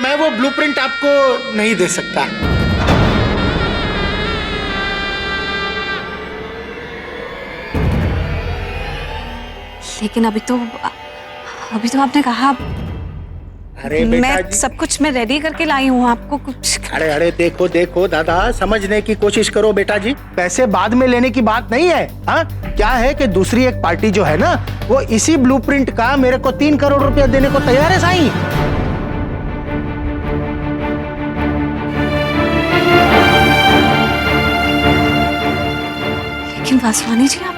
मैं वो ब्लूप्रिंट आपको नहीं दे सकता। लेकिन अभी तो आपने कहा। अरे बेटा मैं सब कुछ मैं रेडी करके लाई हूँ, आपको कुछ। अरे देखो देखो दादा, समझने की कोशिश करो बेटा जी। पैसे बाद में लेने की बात नहीं है। हाँ, क्या है कि दूसरी एक पार्टी जो है ना, वो इसी ब्लूप्रिंट का मेरे को 3 करोड़ रुपया देने को तैयार है साईं। लेकिन वासवानी जी, आप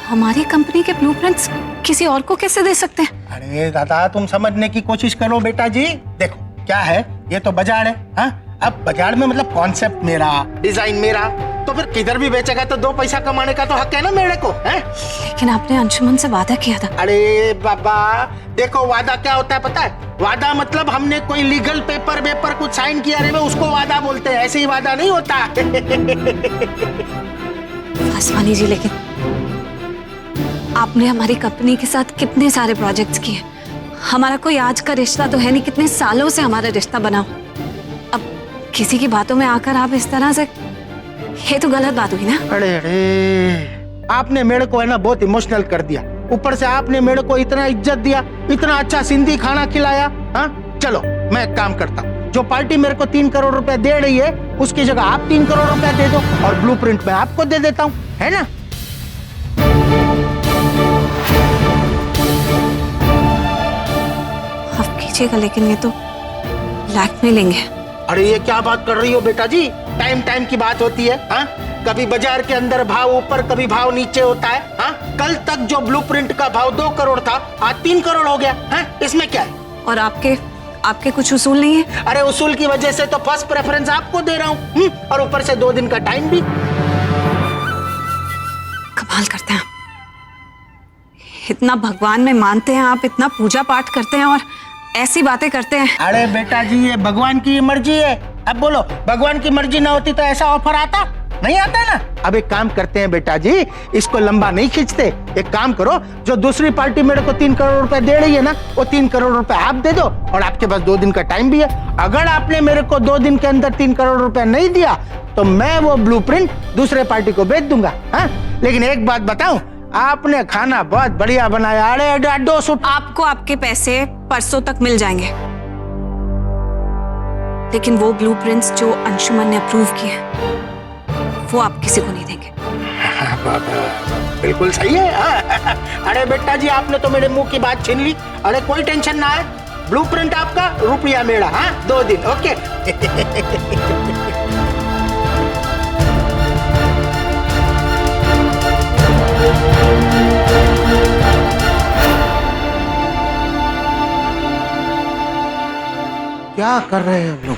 हमारी कंपनी के ब्लूप्रिंट्स किसी और को कैसे दे सकते हैं? अरे दादा, तुम समझने की कोशिश करो बेटा जी। देखो क्या है, ये तो बाजार है। हाँ, अब बाजार में मतलब कॉन्सेप्ट मेरा, डिजाइन मेरा, तो फिर किधर भी बेचेगा तो 2 पैसा कमाने का तो हक है ना मेरे को, है? लेकिन आपने अंशुमन से वादा किया था। अरे बाबा, देखो वादा क्या होता है पता है? वादा मतलब हमने कोई लीगल पेपर कुछ साइन किया रे, उसको वादा बोलते हैं। ऐसे ही वादा नहीं होता। वासवानी जी, लेकिन आपने हमारी कंपनी के साथ कितने सारे प्रोजेक्ट्स किए। हमारा कोई आज का रिश्ता तो है नहीं, कितने सालों से हमारा रिश्ता बना। अब किसी की बातों में आकर आप इस तरह से, ये तो गलत बात हुई ना। अरे आपने मेरे को है ना बहुत इमोशनल कर दिया। ऊपर से आपने मेरे को इतना इज्जत दिया, इतना अच्छा सिंधी खाना खिलाया। हाँ, चलो मैं एक काम करता हूँ, जो पार्टी मेरे को 3 करोड़ रुपया दे रही है, उसकी जगह आप 3 करोड़ रुपया दे दो और ब्लूप्रिंट मैं आपको दे देता हूँ, है ना? लेकिन ये तो ब्लैकमेलिंग है। अरे ये क्या बात कर रही हो बेटा जी? टाइम की बात होती है। हाँ, कभी बाजार के अंदर भाव ऊपर, कभी भाव नीचे होता है। हाँ, कल तक जो ब्लूप्रिंट का भाव 2 करोड़ था, आज 3 करोड़ हो गया। हाँ, इसमें क्या है? और आपके कुछ उसूल नहीं है? अरे उसूल की वजह से तो फर्स्ट प्रेफरेंस आपको दे रहा हूँ, और ऊपर से 2 दिन का टाइम भी। कमाल करते हैं आप। इतना भगवान में मानते हैं आप, इतना पूजा पाठ करते हैं और ऐसी बातें करते हैं। अरे बेटा जी, ये भगवान की मर्जी है। अब बोलो, भगवान की मर्जी ना होती तो ऐसा ऑफर आता? नहीं आता ना। अब एक काम करते हैं बेटा जी, इसको लंबा नहीं खींचते। एक काम करो, जो दूसरी पार्टी मेरे को 3 करोड़ रुपए दे रही है ना, वो 3 करोड़ रुपए आप दे दो, और आपके पास 2 दिन का टाइम भी है। अगर आपने मेरे को 2 दिन के अंदर 3 करोड़ रुपए नहीं दिया तो मैं वो ब्लूप्रिंट दूसरे पार्टी को बेच दूंगा। हाँ, लेकिन एक बात बताऊं, आपने खाना बहुत बढ़िया बनाया। अरे डाडो सुट। आपको आपके पैसे परसों तक मिल जाएंगे, लेकिन वो ब्लूप्रिंट्स जो अंशुमन ने अप्रूव किए हैं, वो आप किसी को नहीं देंगे। बिल्कुल सही है। अरे बेटा जी, आपने तो मेरे मुंह की बात छीन ली। अरे कोई टेंशन ना है, ब्लूप्रिंट आपका, रुपया मेरा। हाँ, 2 दिन। ओके। क्या कर रहे हैं हम लोग?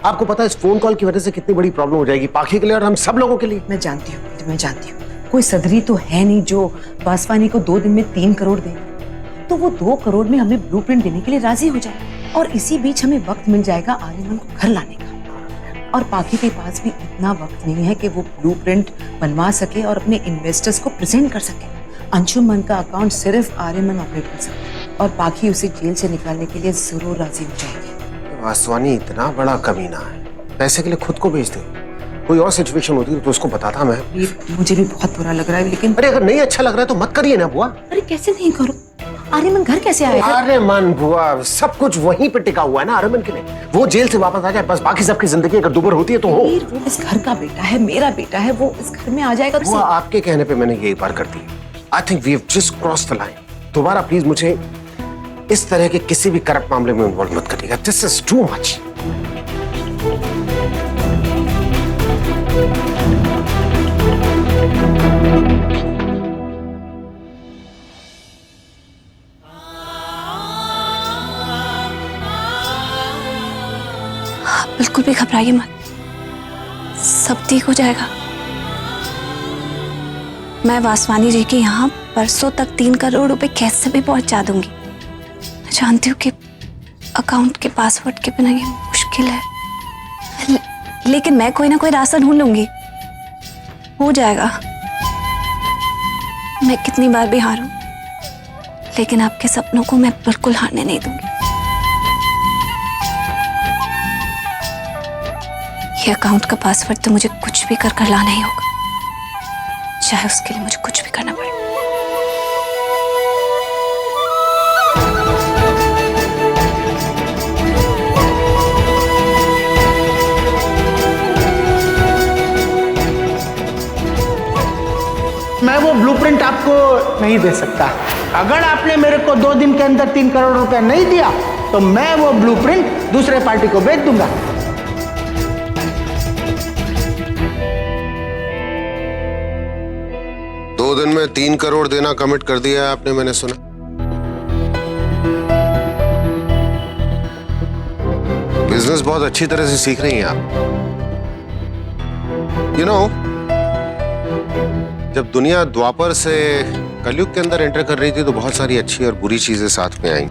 आपको पता है इस फोन कॉल की वजह से कितनी बड़ी प्रॉब्लम हो जाएगी पाखी के लिए और हम सब लोगों के लिए। मैं जानती हूँ कोई सदरी तो है नहीं जो वासवानी को 2 दिन में 3 करोड़ दे, तो वो 2 करोड़ में हमें ब्लूप्रिंट देने के लिए राजी हो जाए, और इसी बीच हमें वक्त मिल जाएगा आर्यमन को घर लाने का। और पाखी के पास भी इतना वक्त नहीं है कि वो ब्लूप्रिंट बनवा सके और अपने इन्वेस्टर्स को प्रेजेंट कर सके। अंशुमन का अकाउंट सिर्फ आर्यमन ऑपरेट कर सकता है, और पाखी उसे जेल से निकालने के लिए जरूर राजी हो जाएगी। वासवानी इतना बड़ा कमीना है, पैसे के लिए खुद को बेच दे। कोई और सिचुएशन होती तो उसको बताता मैं। मुझे भी बहुत बुरा लग रहा है, लेकिन अरे अगर नहीं अच्छा लग रहा है तो मत करिए ना बुआ। अरे कैसे नहीं करो? आर्यमन घर कैसे आएगा? आर्यमन बुआ, सब कुछ वहीं पे टिका हुआ है ना आर्यमन के लिए। वो जेल से वापस आ जाए बस, बाकी सबकी जिंदगी अगर दुबर होती है तो हो। वो इस घर का बेटा है, मेरा बेटा है, वो इस घर में आ जाएगा। बुआ, आपके कहने पे मैंने यही बार कर दी। I think we have just cross the line. दोबारा प्लीज मुझे इस तरह के किसी भी करप्ट मामले में इन्वॉल्व मत करिएगा। This is too much. बिल्कुल भी घबराइए मत, सब ठीक हो जाएगा। मैं वासवानी जी के यहाँ परसों तक 3 करोड़ रुपए कैसे भी पहुंचा दूंगी। मैं जानती हूँ कि अकाउंट के पासवर्ड के बिना ये मुश्किल है, लेकिन मैं कोई ना कोई रास्ता ढूंढ लूंगी, हो जाएगा। मैं कितनी बार भी हारूं, लेकिन आपके सपनों को मैं बिल्कुल हारने नहीं दूंगी। ये अकाउंट का पासवर्ड तो मुझे कुछ भी कर लाना ही होगा, चाहे उसके लिए मुझे कुछ भी करना पड़े। मैं वो ब्लूप्रिंट आपको नहीं दे सकता। अगर आपने मेरे को 2 दिन के अंदर 3 करोड़ रुपए नहीं दिया तो मैं वो ब्लूप्रिंट दूसरे पार्टी को बेच दूंगा। दो दिन में 3 करोड़ देना कमिट कर दिया है आपने, मैंने सुना। बिजनेस बहुत अच्छी तरह से सीख रही हैं आप। यू नो, जब दुनिया द्वापर से कलयुग के अंदर एंटर कर रही थी तो बहुत सारी अच्छी और बुरी चीजें साथ में आई।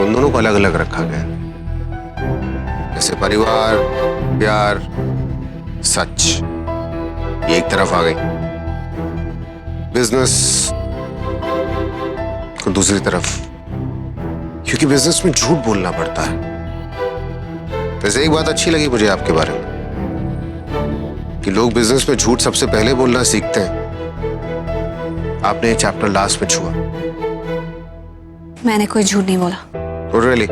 उन दोनों को अलग अलग रखा गया, जैसे परिवार, प्यार, सच, ये एक तरफ आ गई, बिजनेस को दूसरी तरफ, क्योंकि बिजनेस में झूठ बोलना पड़ता है। वैसे एक बात अच्छी लगी मुझे आपके बारे में कि लोग बिजनेस में झूठ सबसे पहले बोलना सीखते हैं। आपने ये चैप्टर लास्ट में छुआ। मैंने कोई झूठ नहीं बोला। रियली?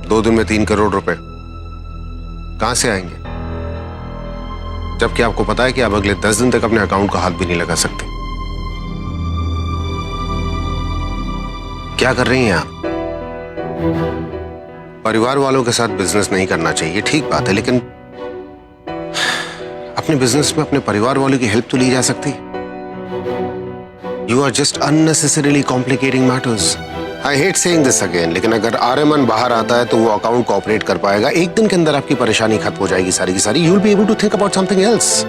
2 दिन में 3 करोड़ रुपए कहां से आएंगे, जबकि आपको पता है कि आप अगले 10 दिन तक अपने अकाउंट का हाथ भी नहीं लगा सकते। क्या कर रही हैं आप? परिवार वालों के साथ बिजनेस नहीं करना चाहिए, ठीक बात है, लेकिन अपने बिजनेस में अपने परिवार वालों की हेल्प तो ली जा सकती। You are just unnecessarily complicating matters. I hate saying this again, लेकिन अगर आर्यमन बाहर आता है तो वो अकाउंट कोऑपरेट कर पाएगा। एक दिन के अंदर आपकी परेशानी खत्म हो जाएगी सारी की सारी। You will be able to think about something else.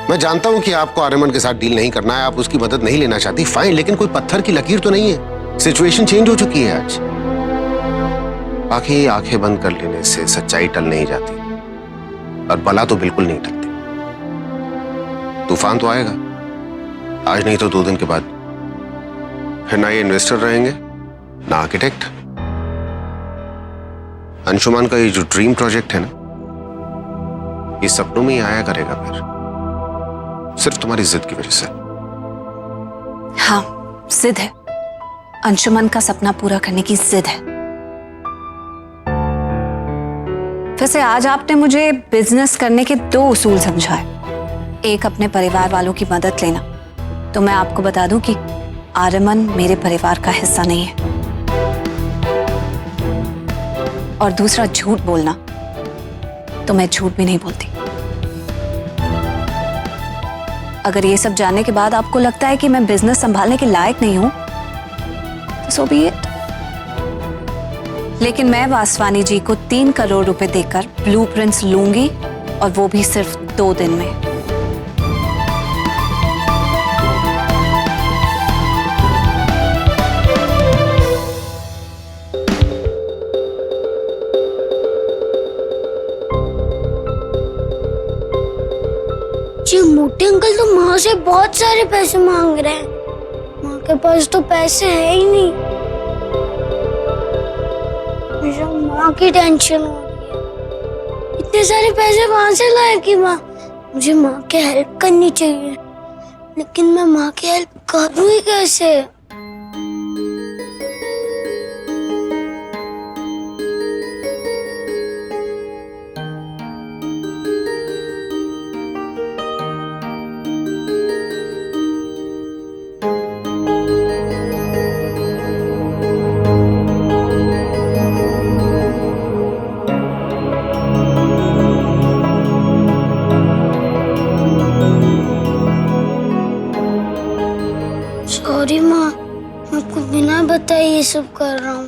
मैं जानता हूं कि आपको आर्यमन के साथ डील नहीं करना है, आप उसकी मदद नहीं लेना चाहती, फाइन, लेकिन कोई पत्थर की लकीर तो नहीं है। सिचुएशन चेंज हो चुकी है आज। बाकी आंखें बंद कर लेने से सच्चाई टल नहीं जाती और बला तो बिल्कुल नहीं टलती। तूफान तो आएगा, आज नहीं तो 2 दिन के बाद। फिर ना ये इन्वेस्टर रहेंगे ना आर्किटेक्ट। अंशुमान का ये जो ड्रीम प्रोजेक्ट है ना, ये सपनों में ही आया करेगा फिर, सिर्फ तुम्हारी जिद की वजह से। हाँ, जिद है। अंशुमन का सपना पूरा करने की जिद है। वैसे आज आपने मुझे बिजनेस करने के 2 उसूल समझाए। एक, अपने परिवार वालों की मदद लेना, तो मैं आपको बता दूं कि आर्यमन मेरे परिवार का हिस्सा नहीं है। और दूसरा, झूठ बोलना, तो मैं झूठ भी नहीं बोलती। अगर ये सब जानने के बाद आपको लगता है कि मैं बिजनेस संभालने के लायक नहीं हूं, तो सो बी इट। लेकिन मैं वासवानी जी को 3 करोड़ रुपए देकर ब्लूप्रिंट्स लूंगी, और वो भी सिर्फ 2 दिन में। जी, मोटे अंकल तो माँ से बहुत सारे पैसे मांग रहे हैं। माँ के पास तो पैसे है ही नहीं। मुझे माँ की टेंशन हो रही है। इतने सारे पैसे कहाँ से लाएगी माँ? मुझे माँ की हेल्प करनी चाहिए, लेकिन मैं माँ की हेल्प करूँ ही कैसे? सॉरी माँ, मैं आपको बिना बताए ये सब कर रहा हूँ।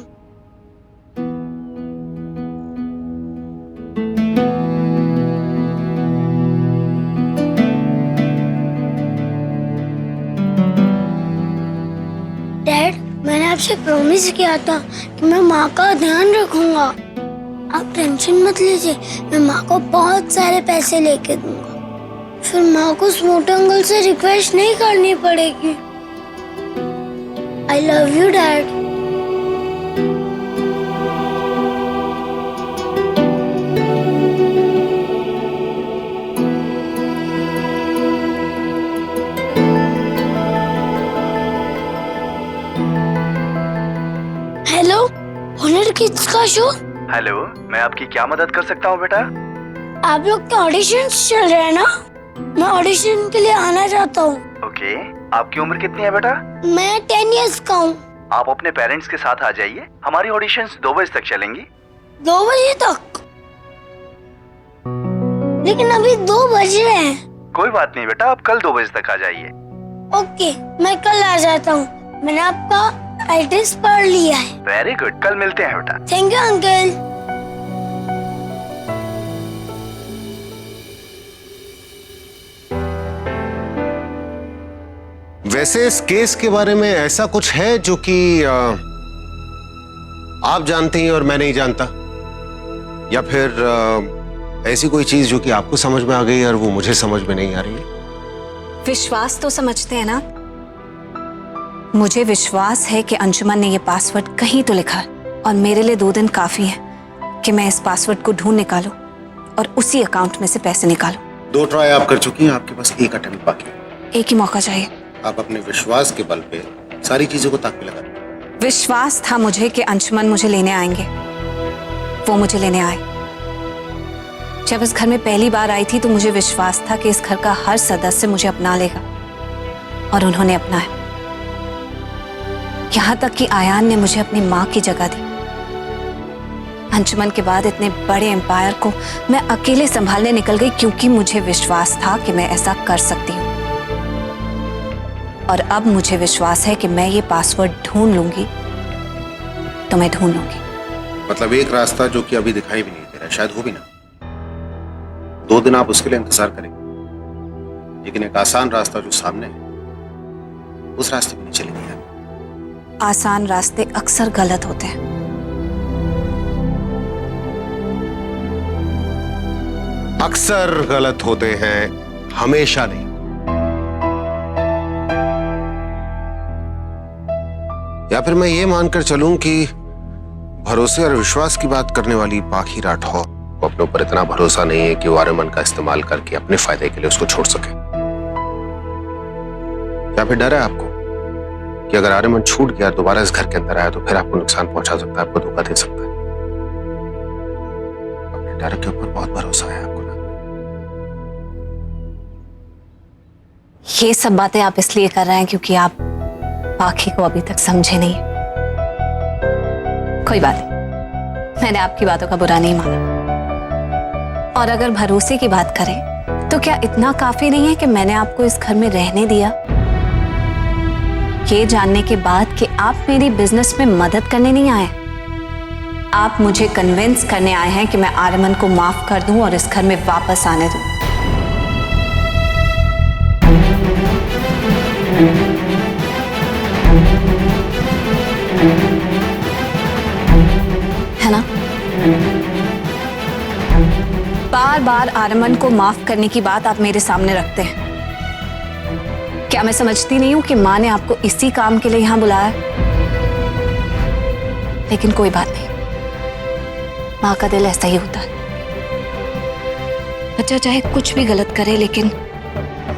डैड, मैंने आपसे प्रॉमिस किया था कि मैं माँ का ध्यान रखूंगा। आप टेंशन मत लीजिए, मैं माँ को बहुत सारे पैसे लेके दूंगा। फिर माँ को उस मोटे अंकल से रिक्वेस्ट नहीं करनी पड़ेगी। I love you, Dad. Honour kids का शो। हेलो, मैं आपकी क्या मदद कर सकता हूँ बेटा? आप लोग के ऑडिशंस चल रहे हैं ना? मैं ऑडिशन के लिए आना चाहता हूँ। ओके, आपकी उम्र कितनी है बेटा? मैं 10 इयर्स का हूँ। आप अपने पेरेंट्स के साथ आ जाइए। हमारी ऑडिशंस 2 बजे तक चलेंगी। 2 बजे तक? लेकिन अभी 2 बज रहे हैं। कोई बात नहीं बेटा, आप कल 2 बजे तक आ जाइए। ओके, मैं कल आ जाता हूँ। मैंने आपका एड्रेस पढ़ लिया है। वेरी गुड, कल मिलते हैं बेटा। Thank you uncle. वैसे इस केस के बारे में ऐसा कुछ है जो कि आप जानते हैं और मैं नहीं जानता, या फिर ऐसी कोई चीज जो कि आपको समझ में आ गई और वो मुझे समझ में नहीं आ रही है? विश्वास तो समझते हैं ना? मुझे विश्वास है कि अंजुमन ने ये पासवर्ड कहीं तो लिखा है और मेरे लिए 2 दिन काफी है कि मैं इस पासवर्ड को ढूंढ निकालूं और उसी अकाउंट में से पैसे निकालूं। 2 ट्राई आप कर चुकी हैं, आपके पास 1 अटेम्प्ट बाकी है। एक ही मौका चाहिए। आप अपने विश्वास के बल पे सारी चीजों को ताक पे लगा। विश्वास था मुझे कि अंशुमन मुझे लेने आएंगे। वो मुझे लेने आए। जब इस घर में पहली बार आई थी तो मुझे विश्वास था कि इस घर का हर सदस्य मुझे अपना लेगा, और उन्होंने अपनाया। यहां तक कि आयान ने मुझे अपनी मां की जगह दी। अंशुमन के बाद इतने बड़े एम्पायर को मैं अकेले संभालने निकल गई क्योंकि मुझे विश्वास था कि मैं ऐसा कर सकती हूँ। और अब मुझे विश्वास है कि मैं ये पासवर्ड ढूंढ लूंगी तो मैं ढूंढ लूंगी। मतलब एक रास्ता जो कि अभी दिखाई भी नहीं दे रहा, शायद हो भी ना। 2 दिन आप उसके लिए इंतजार करेंगे, लेकिन एक आसान रास्ता जो सामने है उस रास्ते पे नहीं चलेंगे आप। आसान रास्ते अक्सर गलत होते हैं। अक्सर गलत होते हैं, हमेशा नहीं। या फिर मैं ये मानकर चलूं कि भरोसे और विश्वास की बात करने वाली पाखी राठौर को अपने ऊपर इतना भरोसा नहीं है कि वो आर्यमन का इस्तेमाल करके अपने फायदे के लिए उसको छोड़ सके। या फिर डर है आपको कि अगर आर्यमन छूट गया, दोबारा इस घर के अंदर आया तो फिर आपको नुकसान पहुंचा सकता है, आपको धोखा दे सकता है। अपने डर के ऊपर बहुत भरोसा है आपको ना। ये सब बातें आप इसलिए कर रहे हैं क्योंकि आप पाखी को अभी तक समझे नहीं। कोई बात नहीं, मैंने आपकी बातों का बुरा नहीं माना। और अगर भरोसे की बात करें तो क्या इतना काफी नहीं है कि मैंने आपको इस घर में रहने दिया, ये जानने के बाद कि आप मेरी बिजनेस में मदद करने नहीं आए। आप मुझे कन्विंस करने आए हैं कि मैं आर्यमन को माफ कर दूं और इस घर में वापस आने दूं। है ना? बार बार आर्यमन को माफ करने की बात आप मेरे सामने रखते हैं। क्या मैं समझती नहीं हूं कि मां ने आपको इसी काम के लिए यहां बुलाया? लेकिन कोई बात नहीं, मां का दिल ऐसा ही होता है। बच्चा चाहे कुछ भी गलत करे, लेकिन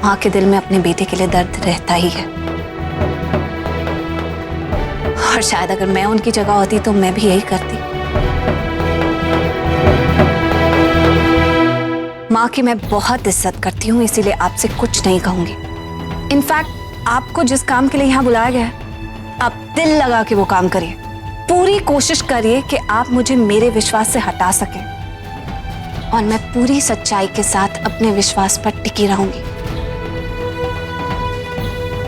मां के दिल में अपने बेटे के लिए दर्द रहता ही है। और शायद अगर मैं उनकी जगह होती तो मैं भी यही करती। माँ की मैं बहुत इज्जत करती हूँ, इसीलिए आपसे कुछ नहीं कहूंगी। इनफैक्ट आपको जिस काम के लिए यहाँ बुलाया गया है, आप दिल लगा के वो काम करिए। पूरी कोशिश करिए कि आप मुझे मेरे विश्वास से हटा सकें, और मैं पूरी सच्चाई के साथ अपने विश्वास पर टिकी रहूंगी।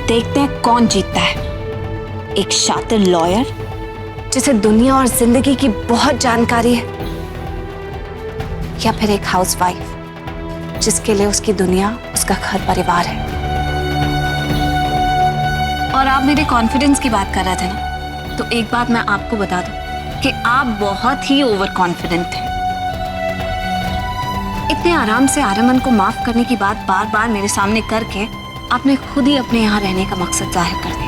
देखते हैं कौन जीतता है, एक शातिर लॉयर जिसे दुनिया और जिंदगी की बहुत जानकारी है, या फिर एक हाउसवाइफ जिसके लिए उसकी दुनिया उसका घर परिवार है। और आप मेरे कॉन्फिडेंस की बात कर रहे थे ना, तो एक बात मैं आपको बता दूं कि आप बहुत ही ओवर कॉन्फिडेंट थे। इतने आराम से आर्यमन को माफ करने की बात बार बार मेरे सामने करके आपने खुद ही अपने यहाँ रहने का मकसद जाहिर कर दिया।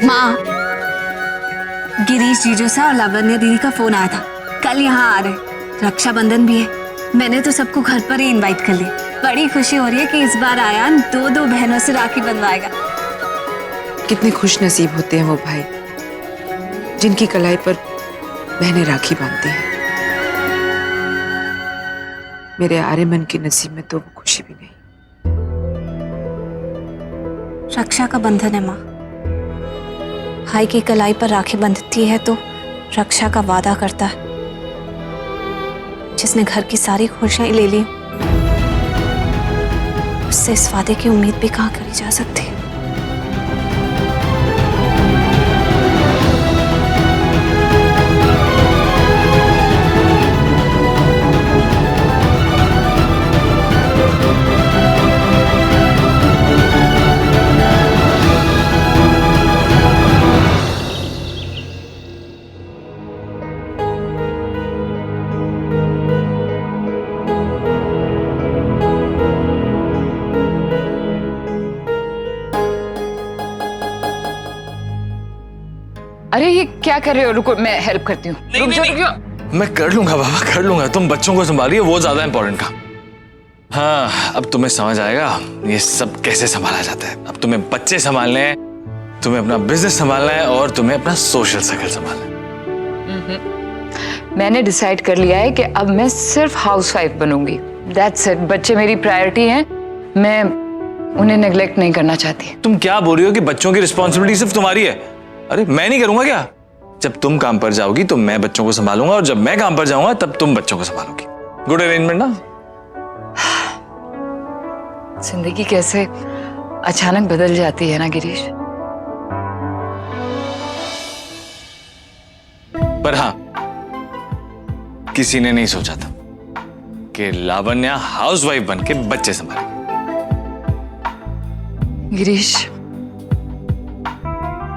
माँ, गिरीश जीजू से और लावण्य दीदी का फोन आया था, कल यहाँ आ रहे। रक्षाबंधन भी है, मैंने तो सबको घर पर ही इनवाइट कर लिया। बड़ी खुशी हो रही है कि इस बार आयान दो बहनों से राखी बंधवाएगा। कितने खुश नसीब होते हैं वो भाई जिनकी कलाई पर बहनें राखी बांधती हैं। मेरे आर्यमन के नसीब में तो वो खुशी भी नहीं। रक्षा का बंधन है माँ। भाई की कलाई पर राखी बंधती है तो रक्षा का वादा करता है, जिसने घर की सारी खुशियां ले ली, उससे इस वादे की उम्मीद भी कहाँ करी जा सकती। अरे ये क्या कर रहे हो? रुको, मैं हेल्प करती हूँ। रुक जाओ। मैं कर लूंगा बाबा, कर लूंगा। तुम बच्चों को संभालिए, वो ज्यादा इंपॉर्टेंट काम। हाँ, अब तुम्हें समझ आएगा ये सब कैसे संभाला जाता है। अब तुम्हें बच्चे संभालने हैं, तुम्हें अपना बिजनेस संभालना है और तुम्हें अपना सोशल सर्कल संभालना है। मैंने डिसाइड कर लिया है कि अब मैं सिर्फ हाउसवाइफ बनूंगी। That's it. बच्चे मेरी प्रायोरिटी हैं, मैं उन्हें नेग्लेक्ट नहीं करना चाहती। तुम क्या बोल रही हो कि बच्चों की रिस्पॉन्सिबिलिटी सिर्फ तुम्हारी है? अरे मैं नहीं करूंगा क्या? जब तुम काम पर जाओगी तो मैं बच्चों को संभालूंगा और जब मैं काम पर जाऊंगा तब तुम बच्चों को संभालोगी। गुड अरेंजमेंट ना? जिंदगी कैसे अचानक बदल जाती है ना गिरीश। पर हाँ, किसी ने नहीं सोचा था कि लावण्या हाउसवाइफ बन के बच्चे संभालेगी। गिरीश,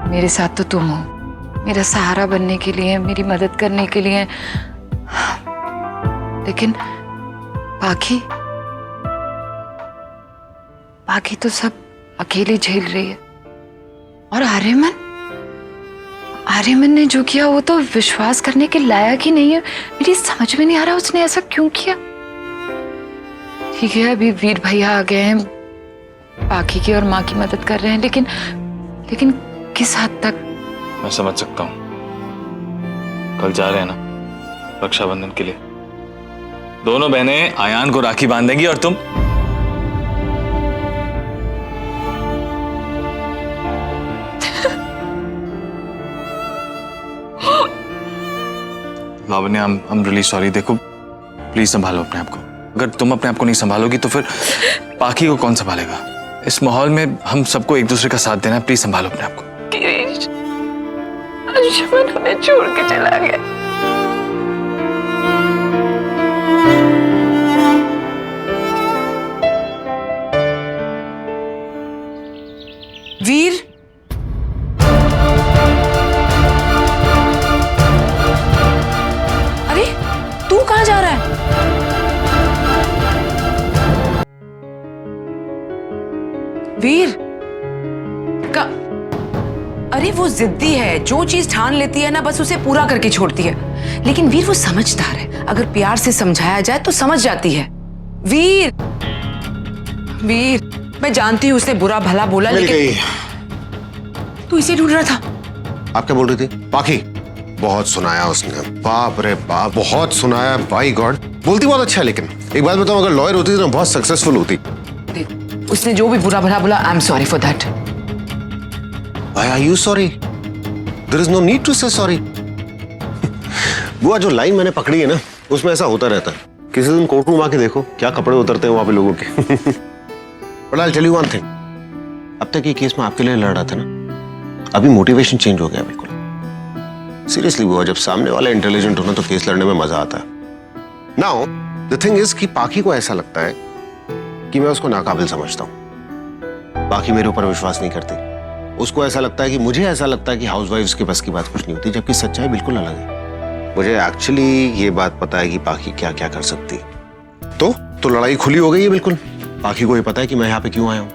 मेरे साथ तो तुम हो, मेरा सहारा बनने के लिए, मेरी मदद करने के लिए। लेकिन बाकी तो सब अकेली झेल रही है। और आर्यमन ने जो किया वो तो विश्वास करने के लायक ही नहीं है। मेरी समझ में नहीं आ रहा उसने ऐसा क्यों किया। ठीक है, अभी वीर भैया आ गए हैं, बाकी की और माँ की मदद कर रहे हैं, लेकिन किस हद तक? मैं समझ सकता हूं। कल जा रहे हैं ना रक्षाबंधन के लिए। दोनों बहनें आयान को राखी बांधेंगी और तुम Lavanya, I am really sorry. देखो प्लीज संभालो अपने आप को। अगर तुम अपने आप को नहीं संभालोगी तो फिर बाकी को कौन संभालेगा? इस माहौल में हम सबको एक दूसरे का साथ देना है। प्लीज संभालो अपने आप को। गिरीश, अंशुमन हमें छोड़ के चला गया। वीर, अरे तू कहाँ जा रहा है? वीर का, अरे वो जिद्दी है, जो चीज ठान लेती है ना बस उसे पूरा करके छोड़ती है। लेकिन वीर वो समझदार है, अगर प्यार से समझाया जाए तो समझ जाती है। वीर, मैं जानती हूँ उसने बुरा भला बोला, लेकिन तू इसे ढूंढ रहा था। आप क्या बोल रही थी? पाखी, बहुत सुनाया उसने, बाप रे बाप, बहुत सुनाया। बाय गॉड, बोलती बहुत अच्छा है, लेकिन एक बात बताऊं, अगर लॉयर होती तो बहुत सक्सेसफुल होती। उसने जो भी बुरा भला बोला, I am sorry for that. Why are you sorry? There is no need to say sorry. बुआ, जो लाइन मैंने पकड़ी है ना, उसमें ऐसा होता रहता है। किसी दिन कोर्ट रूम आके देखो क्या कपड़े उतरते हैं वहां पे लोगों के। But I'll tell you one thing. अब तक ये केस मैं आपके लिए लड़ रहा था ना, अभी मोटिवेशन चेंज हो गया बिल्कुल। सीरियसली बुआ, जब सामने वाला इंटेलिजेंट हो ना तो केस लड़ने में मजा आता है। नाउ द थिंग इज कि पाखी को ऐसा लगता है कि मैं उसको नाकाबिल समझता हूँ। पाखी मेरे ऊपर विश्वास नहीं करती। उसको ऐसा लगता है कि मुझे ऐसा लगता है कि हाउसवाइफ्स के बस की बात कुछ नहीं होती, जबकि सच्चाई बिल्कुल अलग है। मुझे एक्चुअली ये बात पता है कि पाखी क्या क्या कर सकती। तो लड़ाई खुली हो गई है बिल्कुल। पाखी को ये पता है कि मैं यहाँ पे क्यों आया हूँ।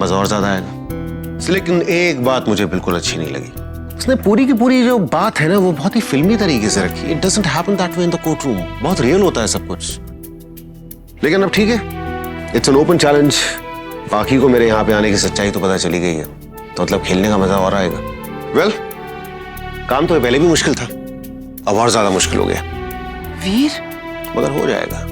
मजा और ज्यादा आएगा। लेकिन एक बात मुझे बिल्कुल अच्छी नहीं लगी। उसने पूरी की पूरी जो बात है ना वो बहुत ही फिल्मी तरीके से रखी। It doesn't happen that way in the court room. बहुत रियल होता है सब कुछ। लेकिन अब ठीक है, इट्स एन ओपन चैलेंज। बाकी को मेरे यहाँ पे आने की सच्चाई तो पता चली गई है, तो मतलब खेलने का मजा और आएगा। वेल, काम तो पहले भी मुश्किल था, अब और ज्यादा मुश्किल हो गया। वीर, मगर हो जाएगा।